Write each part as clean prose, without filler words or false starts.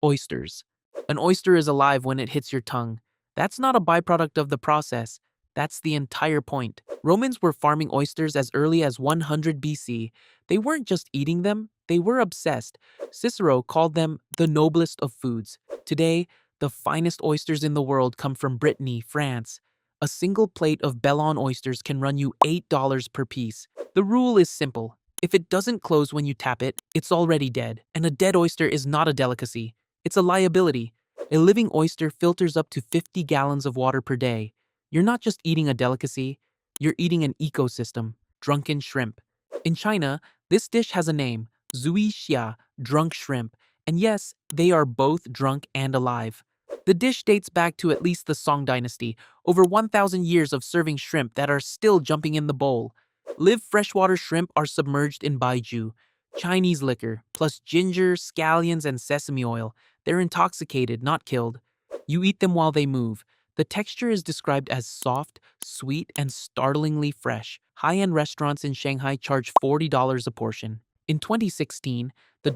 Oysters. An oyster is alive when it hits your tongue. That's not a byproduct of the process. That's the entire point. Romans were farming oysters as early as 100 BC. They weren't just eating them, they were obsessed. Cicero called them the noblest of foods. Today, the finest oysters in the world come from Brittany, France. A single plate of Bellon oysters can run you $8 per piece. The rule is simple. If it doesn't close when you tap it, it's already dead. And a dead oyster is not a delicacy. It's a liability. A living oyster filters up to 50 gallons of water per day. You're not just eating a delicacy, you're eating an ecosystem. Drunken shrimp. In China, this dish has a name, zui xia, drunk shrimp. And yes, they are both drunk and alive. The dish dates back to at least the Song dynasty, over 1,000 years of serving shrimp that are still jumping in the bowl. Live freshwater shrimp are submerged in baijiu, Chinese liquor, plus ginger, scallions, and sesame oil. They're intoxicated, not killed. You eat them while they move. The texture is described as soft, sweet, and startlingly fresh. High-end restaurants in Shanghai charge $40 a portion. In 2016, the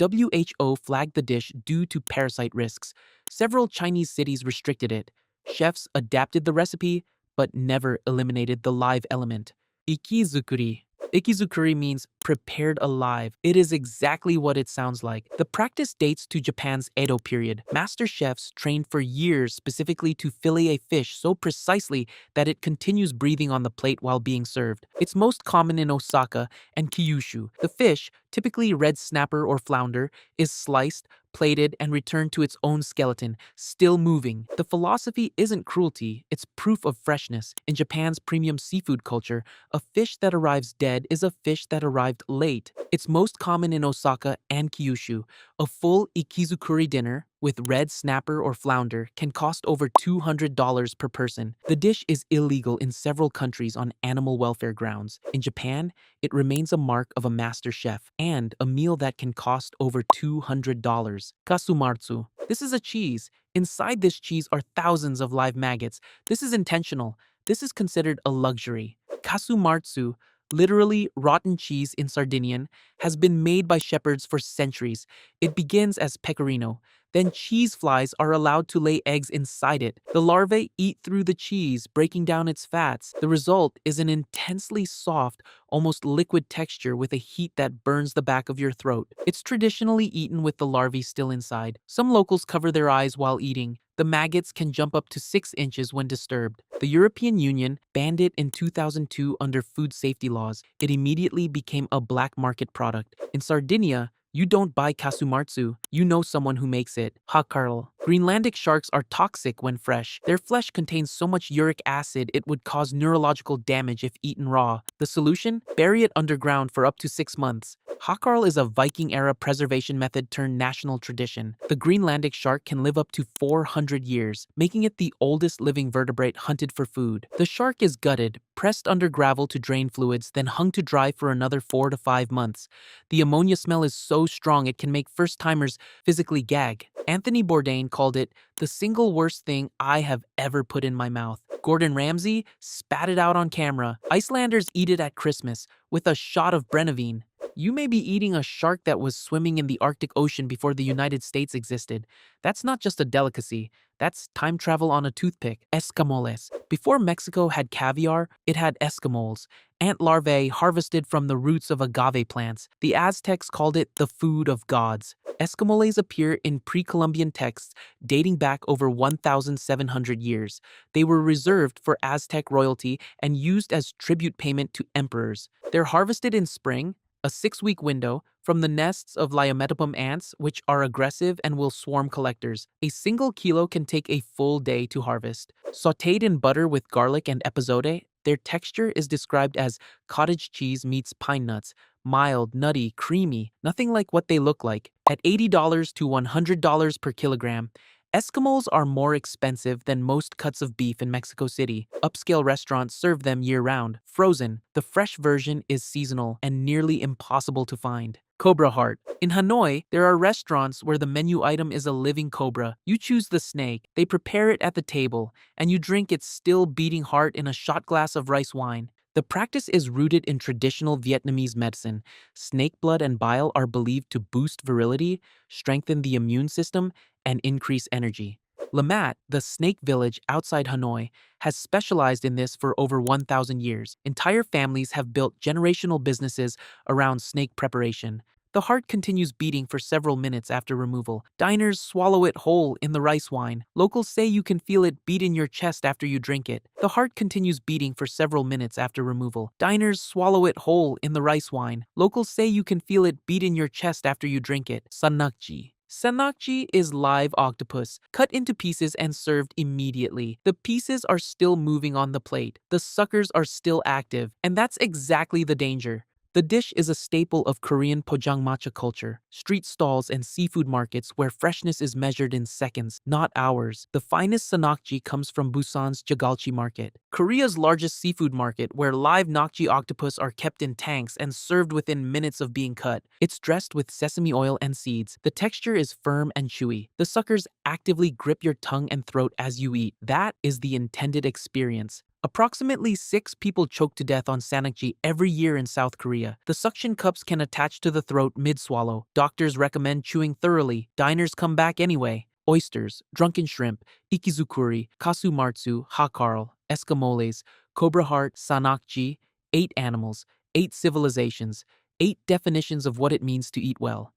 WHO flagged the dish due to parasite risks. Several Chinese cities restricted it. Chefs adapted the recipe, but never eliminated the live element. Ikizukuri. Ikizukuri means prepared alive. It is exactly what it sounds like. The practice dates to Japan's Edo period. Master chefs trained for years specifically to fillet a fish so precisely that it continues breathing on the plate while being served. It's most common in Osaka and Kyushu. The fish, typically red snapper or flounder, is sliced, plated, and returned to its own skeleton, still moving. The philosophy isn't cruelty, it's proof of freshness. In Japan's premium seafood culture, a fish that arrives dead is a fish that arrived late. It's most common in Osaka and Kyushu. A full ikizukuri dinner with red snapper or flounder can cost over $200 per person. The dish is illegal in several countries on animal welfare grounds. In Japan, it remains a mark of a master chef and a meal that can cost over $200. Kasumarzu. This is a cheese. Inside this cheese are thousands of live maggots. This is intentional. This is considered a luxury. Kasumarzu, literally rotten cheese in Sardinian, has been made by shepherds for centuries. It begins as pecorino. Then cheese flies are allowed to lay eggs inside it. The larvae eat through the cheese, breaking down its fats. The result is an intensely soft, almost liquid texture with a heat that burns the back of your throat. It's traditionally eaten with the larvae still inside. Some locals cover their eyes while eating. The maggots can jump up to 6 inches when disturbed. The European Union banned it in 2002 under food safety laws. It immediately became a black market product. In Sardinia, you don't buy kasumarzu, you know someone who makes it. Hakarl. Greenlandic sharks are toxic when fresh. Their flesh contains so much uric acid it would cause neurological damage if eaten raw. The solution? Bury it underground for up to 6 months. Hakarl is a Viking-era preservation method turned national tradition. The Greenlandic shark can live up to 400 years, making it the oldest living vertebrate hunted for food. The shark is gutted, pressed under gravel to drain fluids, then hung to dry for another 4 to 5 months. The ammonia smell is so strong it can make first-timers physically gag. Anthony Bourdain called it the single worst thing I have ever put in my mouth. Gordon Ramsay spat it out on camera. Icelanders eat it at Christmas with a shot of Brennivine. You may be eating a shark that was swimming in the Arctic Ocean before the United States existed. That's not just a delicacy. That's time travel on a toothpick. Escamoles. Before Mexico had caviar, it had Eskimos, ant larvae harvested from the roots of agave plants. The Aztecs called it the food of gods. Escamoles appear in pre-Columbian texts dating back over 1,700 years. They were reserved for Aztec royalty and used as tribute payment to emperors. They're harvested in spring, a 6-week window, from the nests of Lyometopum ants, which are aggressive and will swarm collectors. A single kilo can take a full day to harvest. Sautéed in butter with garlic and epazote, their texture is described as cottage cheese meets pine nuts. Mild, nutty, creamy, nothing like what they look like. At $80 to $100 per kilogram, Eskimos are more expensive than most cuts of beef in Mexico City. Upscale restaurants serve them year-round. Frozen, the fresh version is seasonal and nearly impossible to find. Cobra heart. In Hanoi, there are restaurants where the menu item is a living cobra. You choose the snake, they prepare it at the table, and you drink its still beating heart in a shot glass of rice wine. The practice is rooted in traditional Vietnamese medicine. Snake blood and bile are believed to boost virility, strengthen the immune system, and increase energy. Lamat, the snake village outside Hanoi, has specialized in this for over 1,000 years. Entire families have built generational businesses around snake preparation. The heart continues beating for several minutes after removal. Diners swallow it whole in the rice wine. Locals say you can feel it beat in your chest after you drink it. The heart continues beating for several minutes after removal. Diners swallow it whole in the rice wine. Locals say you can feel it beat in your chest after you drink it. Sanakji. Sanakji is live octopus, cut into pieces and served immediately. The pieces are still moving on the plate. The suckers are still active, and that's exactly the danger. The dish is a staple of Korean pojangmacha culture, street stalls and seafood markets where freshness is measured in seconds, not hours. The finest sanakji comes from Busan's Jagalchi market, Korea's largest seafood market where live nakji octopus are kept in tanks and served within minutes of being cut. It's dressed with sesame oil and seeds. The texture is firm and chewy. The suckers actively grip your tongue and throat as you eat. That is the intended experience. Approximately 6 people choke to death on sanakji every year in South Korea. The suction cups can attach to the throat mid-swallow. Doctors recommend chewing thoroughly. Diners come back anyway. Oysters, drunken shrimp, ikizukuri, kasumartsu, hakarl, escamoles, cobra heart, sanakji, 8 animals, 8 civilizations, 8 definitions of what it means to eat well.